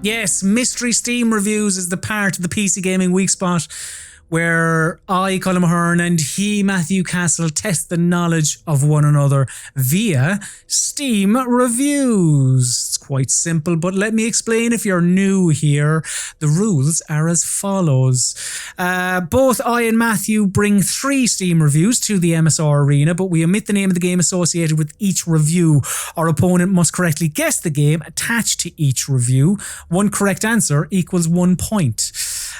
Yes, Mystery Steam Reviews is the part of the PC Gaming Weekspot where I, Colm Ahern, and he, Matthew Castle, test the knowledge of one another via Steam reviews. It's quite simple, but let me explain if you're new here. The rules are as follows. Both I and Matthew bring 3 Steam reviews to the MSR arena, but we omit the name of the game associated with each review. Our opponent must correctly guess the game attached to each review. 1 correct answer equals 1 point.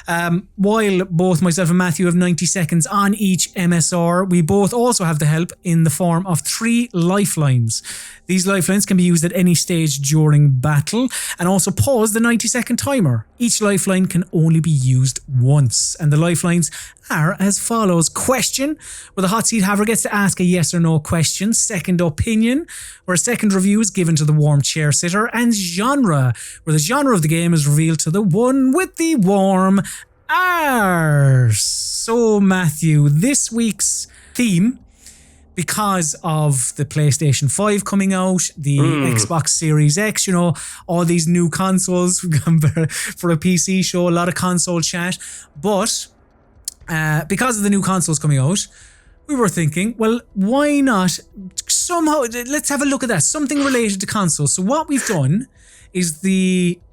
While both myself and Matthew have 90 seconds on each MSR, we both also have the help in the form of 3 lifelines. These lifelines can be used at any stage during battle and also pause the 90-second timer. Each lifeline can only be used once, and the lifelines are as follows. Question, where the hot seat haver gets to ask a yes or no question. Second opinion, where a second review is given to the warm chair sitter. And genre, where the genre of the game is revealed to the one with the warm arse. So Matthew, this week's theme, because of the PlayStation 5 coming out, the Xbox Series X, you know, all these new consoles, we've gone for a PC show, a lot of console chat, but because of the new consoles coming out, we were thinking, well, why not somehow, let's have a look at that, something related to consoles. So what we've done is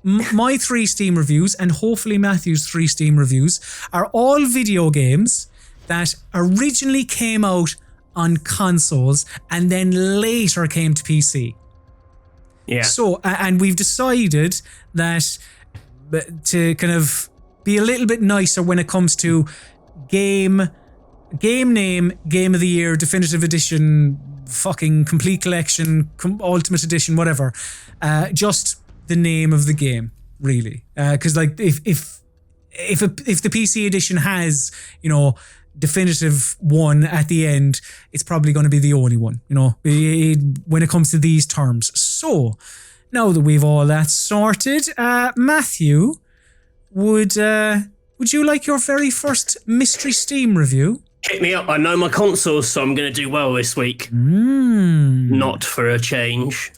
my 3 Steam reviews and hopefully Matthew's 3 Steam reviews are all video games that originally came out on consoles and then later came to PC. Yeah. So, and we've decided that to kind of be a little bit nicer when it comes to game name, game of the year, definitive edition, fucking complete collection, ultimate edition, whatever. Just the name of the game, really. Because like if the PC edition has, you know, definitive one at the end, it's probably going to be the only one, you know, when it comes to these terms. So now that we've all that sorted, Matthew, would you like your very first Mystery Steam review? Hit me up. I know my consoles, so I'm going to do well this week. Not for a change.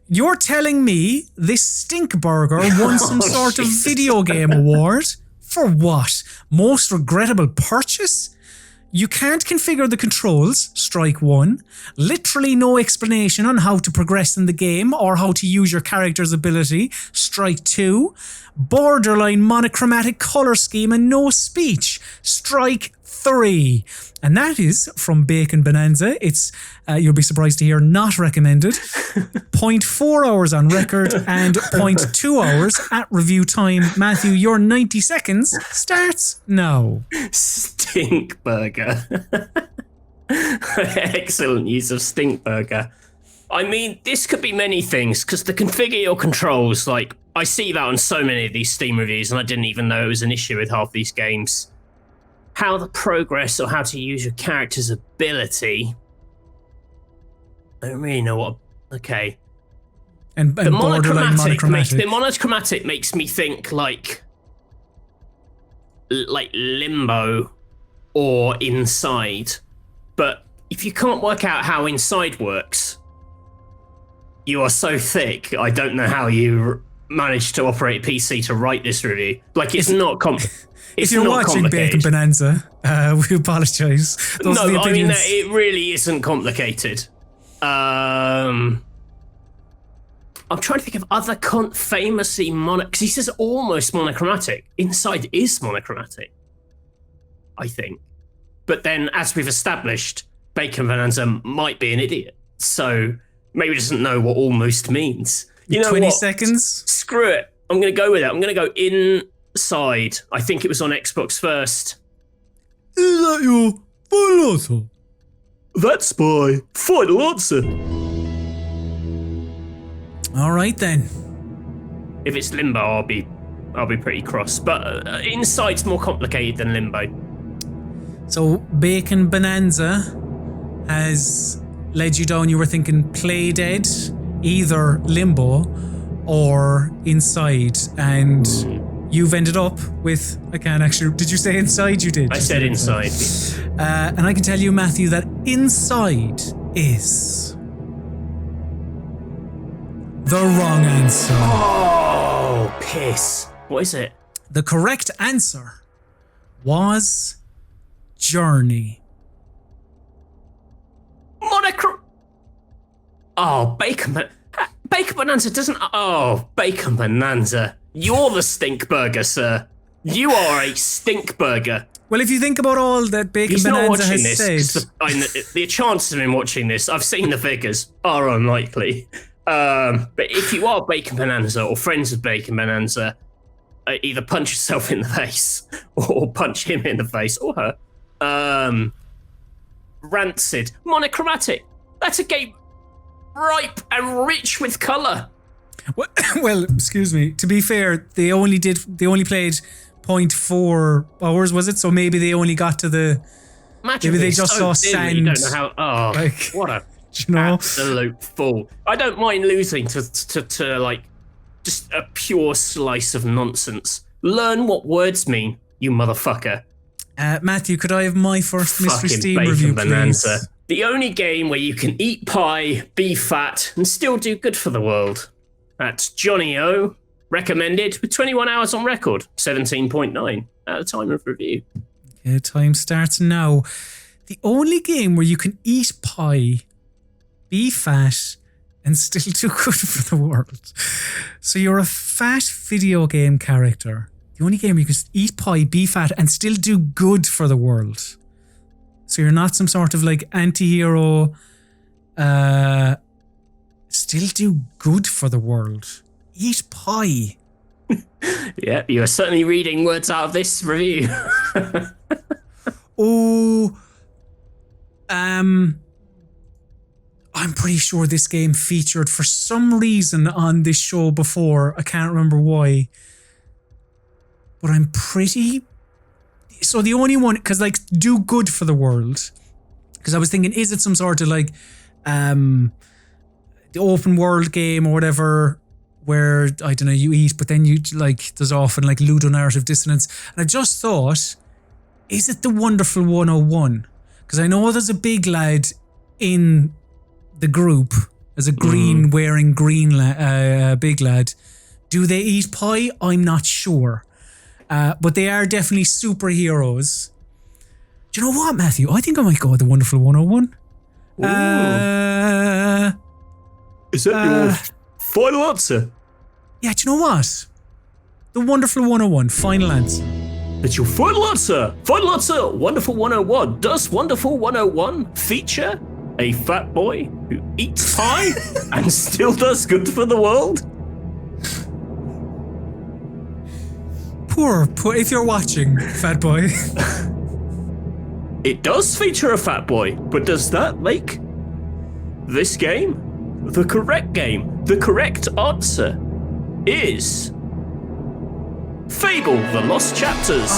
You're telling me this stinkburger won some sort of video game award? For what? Most regrettable purchase? You can't configure the controls, strike 1. Literally no explanation on how to progress in the game or how to use your character's ability, strike 2. Borderline monochromatic color scheme and no speech, strike 3. And that is from Bacon Bonanza. It's, you'll be surprised to hear, not recommended. 0.4 hours on record and 0.2 hours at review time. Matthew, your 90 seconds starts now. Stinkburger. Excellent use of stinkburger. I mean, this could be many things, because to configure your controls, like, I see that on so many of these Steam reviews, and I didn't even know it was an issue with half these games. How the progress or how to use your character's ability. I don't really know what. Okay. And the monochromatic. Monochromatic makes me think like Limbo or Inside. But if you can't work out how Inside works, you are so thick. I don't know how you managed to operate a PC to write this review. Like, it's not complicated. If you're watching Bacon Bonanza, we apologise. No, I mean, it really isn't complicated. I'm trying to think of other famously because he says almost monochromatic. Inside is monochromatic, I think. But then, as we've established, Bacon Bonanza might be an idiot. So maybe he doesn't know what almost means. You know 20 what? seconds? Screw it. I'm going to go with it. I'm going to go Inside. I think it was on Xbox first. Is that your final answer? That's my final answer. All right then. If it's Limbo, I'll be pretty cross. But Inside's more complicated than Limbo. So Bacon Bonanza has led you down. You were thinking Play Dead, either Limbo or Inside, and you've ended up with, I can't actually, did you say Inside? You did. I said Inside. And I can tell you, Matthew, that Inside is the wrong answer. Oh! Oh, piss. What is it? The correct answer was Journey. Oh, Bacon Bonanza doesn't... Oh, Bacon Bonanza. You're the stinkburger, sir. You are a stinkburger. Well, if you think about all that Bacon Bonanza has said... The chances of him watching this, I've seen the figures, are unlikely. But if you are Bacon Bonanza or friends with Bacon Bonanza, either punch yourself in the face or punch him in the face or her. Rancid. Monochromatic. That's a game ripe and rich with colour. Well, excuse me. To be fair, they only played 0.4 hours, was it? So maybe they only got to the... Imagine maybe they just saw sand. You don't know how... Oh, like, what a you know? absolute fool. I don't mind losing to like just a pure slice of nonsense. Learn what words mean, you motherfucker. Matthew, could I have my first Mystery Fucking Steam Bacon review, Bonanza. please? The only game where you can eat pie, be fat, and still do good for the world. That's Johnny O. Recommended with 21 hours on record, 17.9 at the time of review. Okay, time starts now. The only game where you can eat pie, be fat, and still do good for the world. So you're a fat video game character. The only game where you can eat pie, be fat, and still do good for the world. So you're not some sort of like anti-hero, still do good for the world. Eat pie. Yeah, you are certainly reading words out of this review. I'm pretty sure this game featured for some reason on this show before. I can't remember why. But I'm pretty... So the only one... Because, like, do good for the world. Because I was thinking, is it some sort of, like, the open world game or whatever, where, I don't know, you eat, but then you, like, there's often, like, ludonarrative dissonance. And I just thought, is it the Wonderful 101? Because I know there's a big lad in the group, as a green wearing green big lad. Do they eat pie? I'm not sure. But they are definitely superheroes. Do you know what, Matthew? I think I might go with the Wonderful 101. Is that your final answer? Yeah, do you know what? The Wonderful 101, final answer. It's your final answer. Final answer, Wonderful 101. Does Wonderful 101 feature a fat boy who eats pie and still does good for the world? Poor, if you're watching, fat boy. It does feature a fat boy, but does that make this game the correct game? The correct answer is Fable: The Lost Chapters.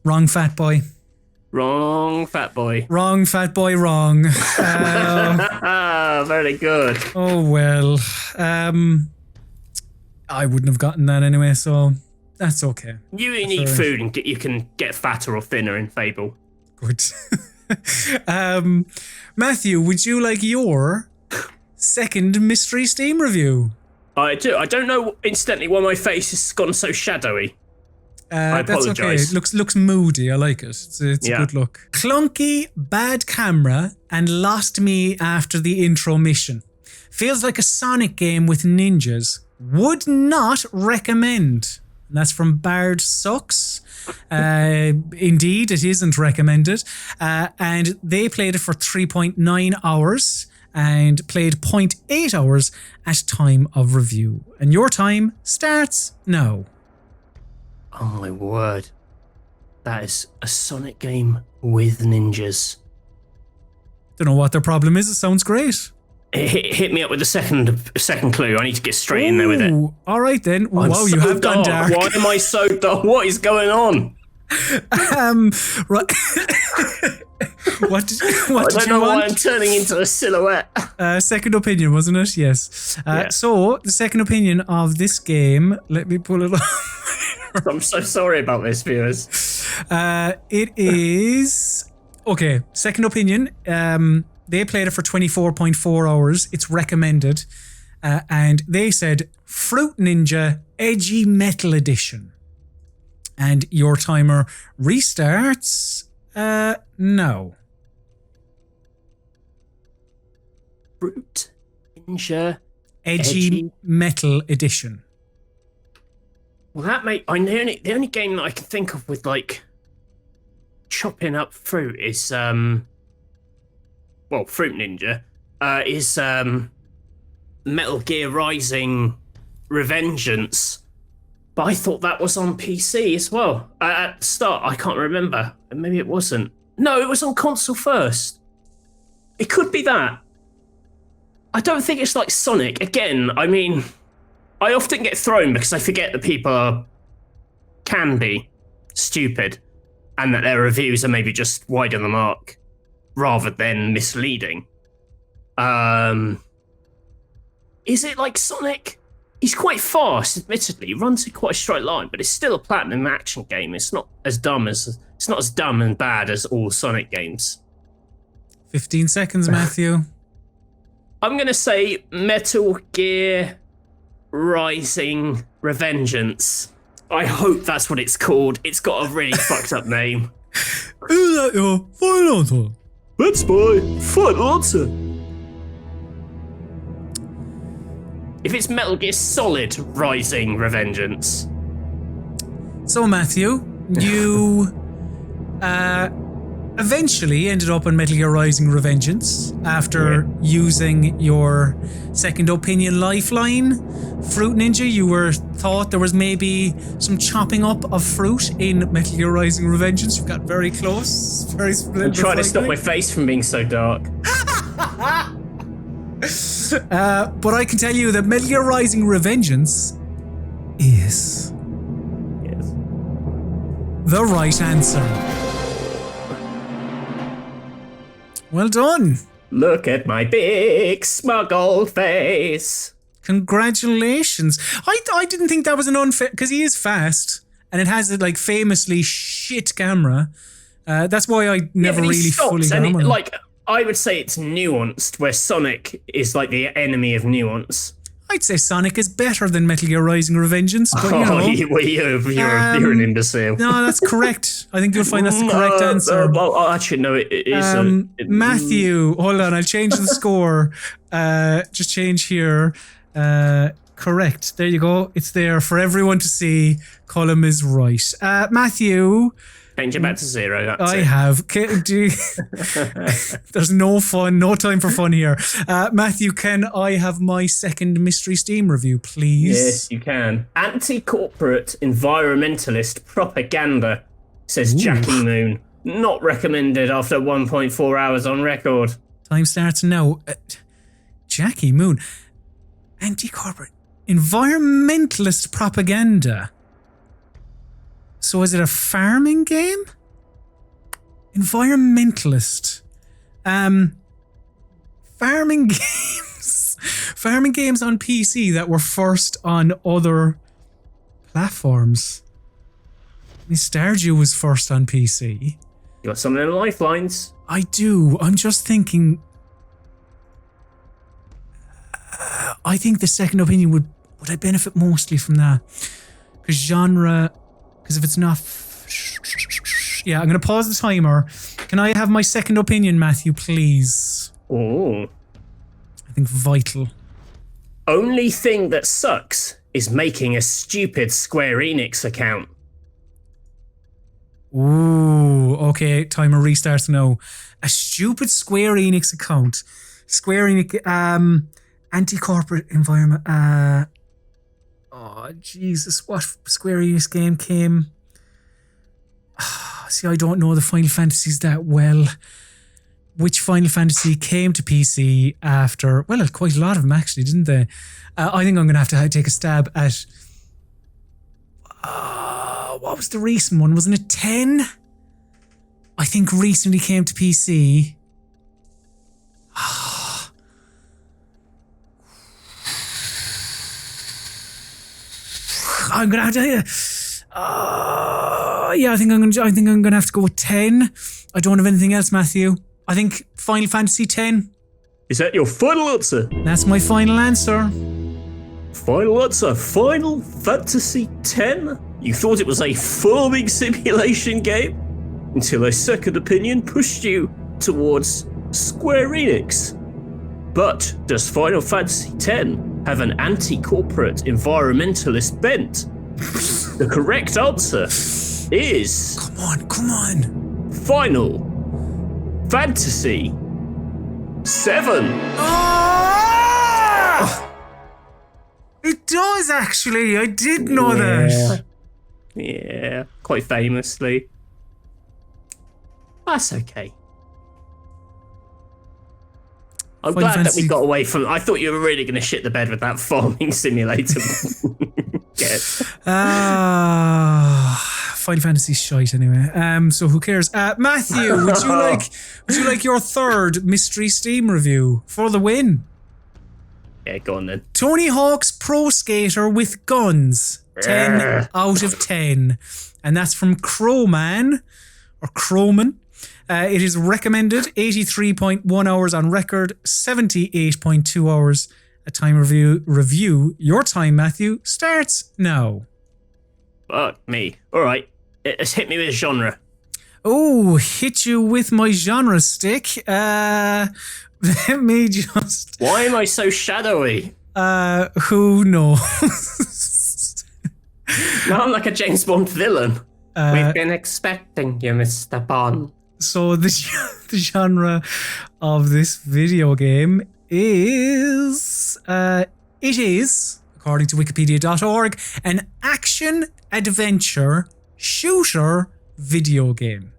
Wrong, fat boy. Wrong, fat boy. Wrong, fat boy, wrong. Very good. Oh, well. I wouldn't have gotten that anyway, so that's okay. You eat food and you can get fatter or thinner in Fable. Good. Matthew, would you like your second Mystery Steam review? I do. I don't know instantly why my face has gone so shadowy. I apologise. That's okay. It looks moody. I like it. It's a good look. Clunky, bad camera, and lost me after the intro mission. Feels like a Sonic game with ninjas. Would not recommend. And that's from Bard Sucks. Indeed, it isn't recommended. And they played it for 3.9 hours and played 0.8 hours at time of review. And your time starts now. Oh my word. That is a Sonic game with ninjas. Don't know what their problem is. It sounds great. Hit me up with the second clue. I need to get straight in there with it. All right then. Wow, so you have gone dark. Why am I so dark? What is going on? Right. What did you want? I don't know why I'm turning into a silhouette. Second opinion, wasn't it? Yes. So the second opinion of this game. Let me pull it up. I'm so sorry about this, viewers. It is okay. Second opinion. They played it for 24.4 hours. It's recommended. And they said Fruit Ninja Edgy Metal Edition. And your timer restarts now. Fruit Ninja Edgy Metal Edition. Well, that the only game that I can think of with like chopping up fruit is Fruit Ninja is Metal Gear Rising Revengeance. But I thought that was on PC as well. At the start, I can't remember. Maybe it wasn't. No, it was on console first. It could be that. I don't think it's like Sonic. Again, I mean, I often get thrown because I forget that people can be stupid and that their reviews are maybe just wide of the mark rather than misleading. Is it like Sonic? He's quite fast, admittedly. He runs in quite a straight line, but it's still a platinum action game. It's not as dumb and bad as all Sonic games. 15 seconds, Matthew. I'm going to say Metal Gear Rising Revengeance. I hope that's what it's called. It's got a really fucked up name. Is that your final answer? That's my final answer. If it's Metal Gear Solid Rising Revengeance. So, Matthew, you eventually ended up on Metal Gear Rising Revengeance after using your second opinion lifeline. Fruit Ninja, you thought there was maybe some chopping up of fruit in Metal Gear Rising Revengeance. You got very close. Very I'm trying to stop my face from being so dark. But I can tell you that Metal Gear Rising Revengeance is the right answer. Well done. Look at my big smug old face. Congratulations. I didn't think that was an unfair, because he is fast and it has a like famously shit camera. That's why I never really fully got on. Like, I would say it's nuanced, where Sonic is like the enemy of nuance. I'd say Sonic is better than Metal Gear Rising Revengeance, but you know. You're an imbecile. No, that's correct. I think you'll find that's the correct answer. Actually, no, it is. Matthew, hold on, I'll change the score. Just change here. Correct. There you go. It's there for everyone to see. Colm is right. Matthew. Change it back to 0. That's I have. There's no fun, no time for fun here. Matthew, can I have my second Mystery Steam review, please? Yes, you can. Anti-corporate environmentalist propaganda, says Jacky Moon. Not recommended after 1.4 hours on record. Time starts now. Jacky Moon. Anti-corporate environmentalist propaganda. So is it a farming game? Environmentalist. Farming games. Farming games on PC that were first on other platforms. I mean, Stardew was first on PC. You got some of them lifelines. I do. I'm just thinking. I think the second opinion would I benefit mostly from that? Because genre. Because if it's not... Yeah, I'm going to pause the timer. Can I have my second opinion, Matthew, please? Oh. I think vital. Only thing that sucks is making a stupid Square Enix account. Ooh, okay, timer restarts now. A stupid Square Enix account. Square Enix, anti-corporate environment, oh, Jesus, what Square Enix game came? See, I don't know the Final Fantasies that well. Which Final Fantasy came to PC after... Well, quite a lot of them, actually, didn't they? I think I'm going to have to take a stab at... what was the recent one? Wasn't it 10? I think recently came to PC. I'm gonna have to. Yeah, I think I'm gonna have to go with 10. I don't have anything else, Matthew. I think Final Fantasy X. Is that your final answer? That's my final answer. Final answer, Final Fantasy X? You thought it was a farming simulation game? Until a second opinion pushed you towards Square Enix. But does Final Fantasy X have an anti-corporate environmentalist bent? The correct answer is... Come on. Final Fantasy 7. Oh! It does actually. I did know that. Yeah, quite famously. That's okay. I'm Final glad Fantasy- that we got away from... I thought you were really going to shit the bed with that farming simulator. Yes. Final Fantasy shite anyway. So who cares? Matthew, would you like your third mystery Steam review for the win? Yeah, go on then. Tony Hawk's Pro Skater with guns. 10 out of 10. And that's from Crowman or Crowman. It is recommended 83.1 hours on record, 78.2 hours a time review. Your time, Matthew, starts now. Fuck me. All right. Let's hit me with a genre. Oh, hit you with my genre stick. Let me just... Why am I so shadowy? Who knows? Now I'm like a James Bond villain. We've been expecting you, Mr. Bond. So the genre of this video game is... it is, according to wikipedia.org, an action-adventure shooter video game.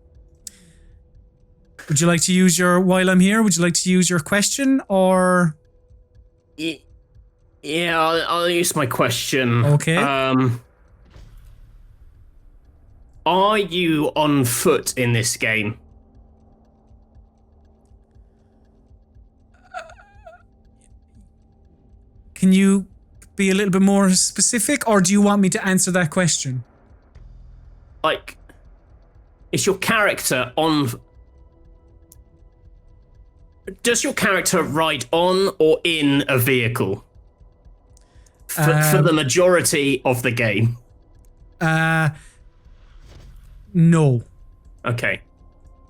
Would you like to use while I'm here, would you like to use your question or... Yeah, I'll use my question. Okay. Are you on foot in this game? Can you be a little bit more specific, or do you want me to answer that question? Like, is your character on... Does your character ride on or in a vehicle? For the majority of the game? No. Okay.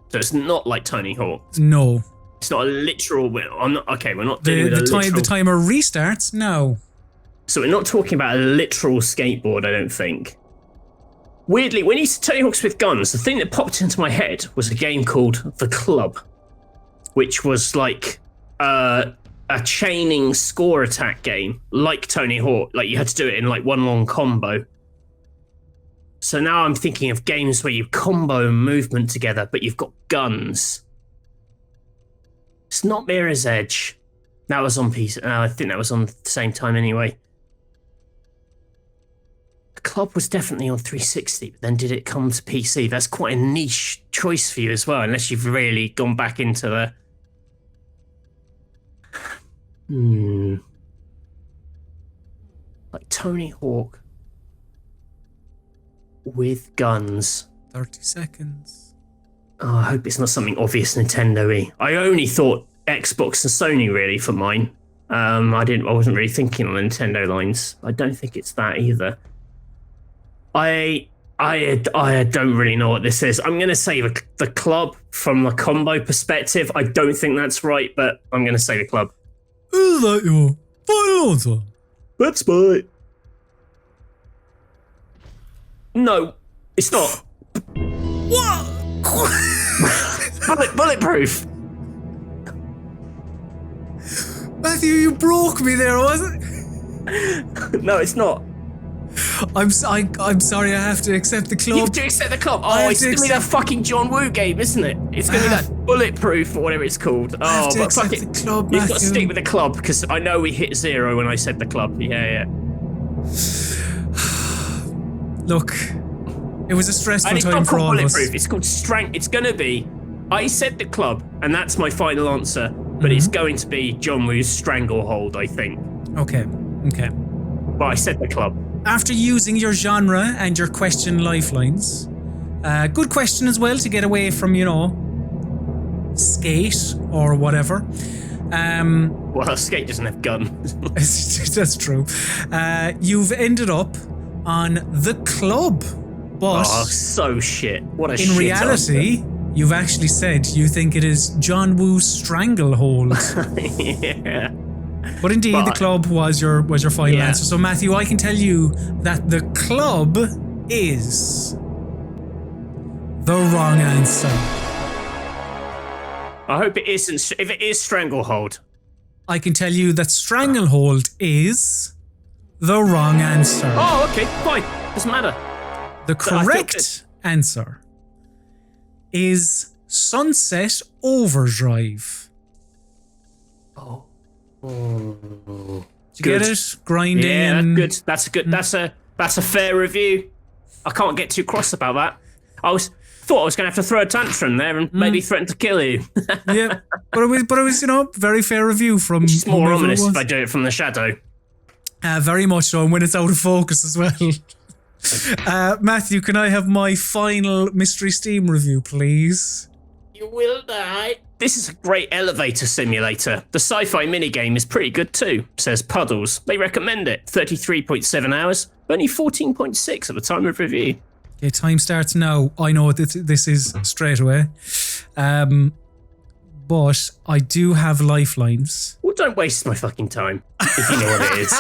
So it's not like Tony Hawk. No. It's not a literal... I'm not, okay, we're not dealing with a literal... The timer restarts? No. So we're not talking about a literal skateboard, I don't think. Weirdly, when you said Tony Hawk's with guns, the thing that popped into my head was a game called The Club, which was like a chaining score attack game, like Tony Hawk. Like you had to do it in like one long combo. So now I'm thinking of games where you combo movement together, but you've got guns. It's not Mirror's Edge. That was on PC. I think that was on the same time anyway. The Club was definitely on 360, but then did it come to PC? That's quite a niche choice for you as well, unless you've really gone back into the... Like Tony Hawk with guns. 30 seconds. Oh, I hope it's not something obvious Nintendo-y. I only thought Xbox and Sony really for mine. I wasn't really thinking on the Nintendo lines. I don't think it's that either. I don't really know what this is. I'm going to say the Club from the combo perspective. I don't think that's right, but I'm going to say the Club. Is that your final answer? That's mine. No, it's not. What? Bulletproof. Matthew, you broke me there, wasn't it? No, it's not. I'm sorry, I have to accept the You Club. have to accept the Club. I Oh, have it's to going to be that fucking John Woo game, isn't it? It's going to be that Bulletproof or whatever it's called. I have Oh, to but accept fuck it. the Club, You've got to Matthew. stick with the Club because I know we hit 0 when I said the Club. Yeah. Look, it was a stressful And it's time not for called all of us. Bulletproof. It's called Strength. It's going to be... I said the Club, and that's my final answer. But it's going to be John Woo's Stranglehold, I think. Okay. But I said the Club. After using your genre and your question lifelines, good question as well to get away from, Skate or whatever. Well, Skate doesn't have guns. That's true. You've ended up on the club, but Oh, so shit. What a shit in reality, you've actually said you think it is John Woo's Stranglehold. Yeah. But indeed, the club was your final Yeah. answer. So Matthew, I can tell you that the club is the wrong answer. I hope it isn't. If it is Stranglehold. I can tell you that Stranglehold is the wrong answer. Oh, okay, fine. Doesn't matter. The I feel correct answer is Sunset Overdrive. Oh. Did you get it? Grinding. Yeah, and good. That's a good. That's a fair review. I can't get too cross about that. Thought I was going to have to throw a tantrum there and maybe threaten to kill you. Yeah, but it was, very fair review from. It's more whomever it ominous was. if I do it from the shadow. Very much so, and when it's out of focus as well. Matthew, can I have my final Mystery Steam review, please? You will die. This is a great elevator simulator. The sci-fi minigame is pretty good too, says Puddles. They recommend it. 33.7 hours, only 14.6 at the time of review. Okay, time starts now. I know what this is straight away. But I do have lifelines. Well, don't waste my fucking time, if you know what it is.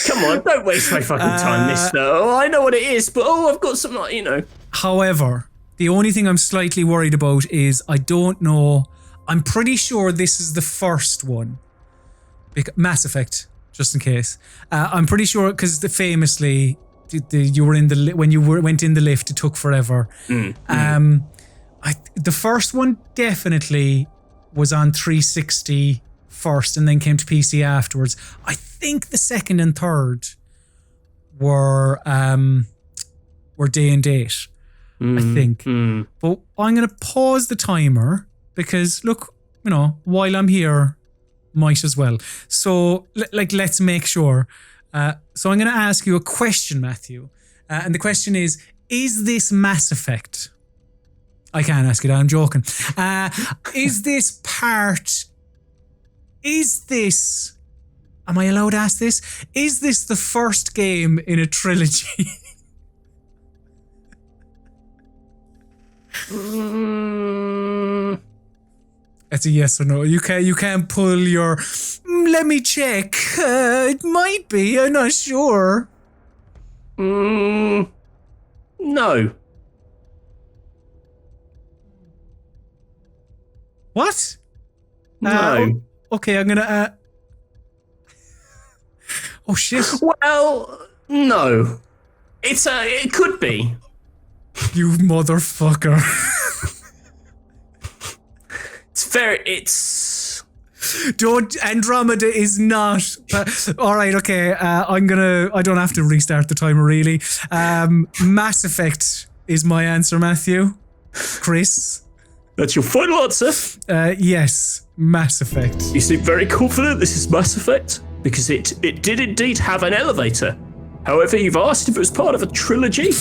Come on, don't waste my fucking time, mister. Oh, I know what it is, but I've got some, However, the only thing I'm slightly worried about is I don't know. I'm pretty sure this is the first one. Mass Effect, just in case. I'm pretty sure because famously, you were in when you went in the lift, it took forever. The first one definitely was on 360 first and then came to PC afterwards. I think the second and third were day and date. I think. But I'm going to pause the timer because look, while I'm here, might as well. So let's make sure. So I'm going to ask you a question, Matthew. And the question is this Mass Effect? I can't ask you that, I'm joking. Am I allowed to ask this? Is this the first game in a trilogy? That's a yes or no. You can't pull your, let me check. It might be, I'm not sure. No. What? No. Okay, I'm gonna. Oh shit! Well, no. It could be. You motherfucker! Andromeda is not. All right, okay. I don't have to restart the timer really. Mass Effect is my answer, Matthew. Chris. That's your final answer? Yes, Mass Effect. You seem very confident this is Mass Effect, because it did indeed have an elevator. However, you've asked if it was part of a trilogy,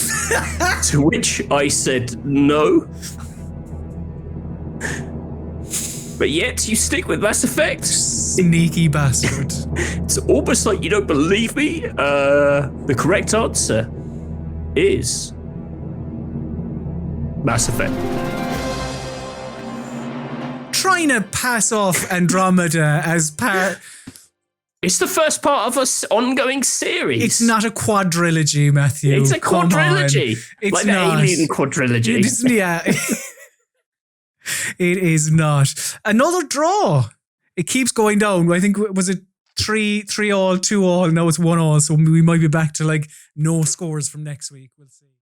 to which I said no. But yet, you stick with Mass Effect. Sneaky bastard. It's almost like you don't believe me. The correct answer is Mass Effect. Trying to pass off Andromeda as part. It's the first part of an ongoing series. It's not a quadrilogy, Matthew. It's a quadrilogy. It's like not. the Alien quadrilogy. Yeah. It is not. Another draw. It keeps going down. I think, was it 3-3 all, 2 all? Now it's 1 all. So we might be back to no scores from next week. We'll see.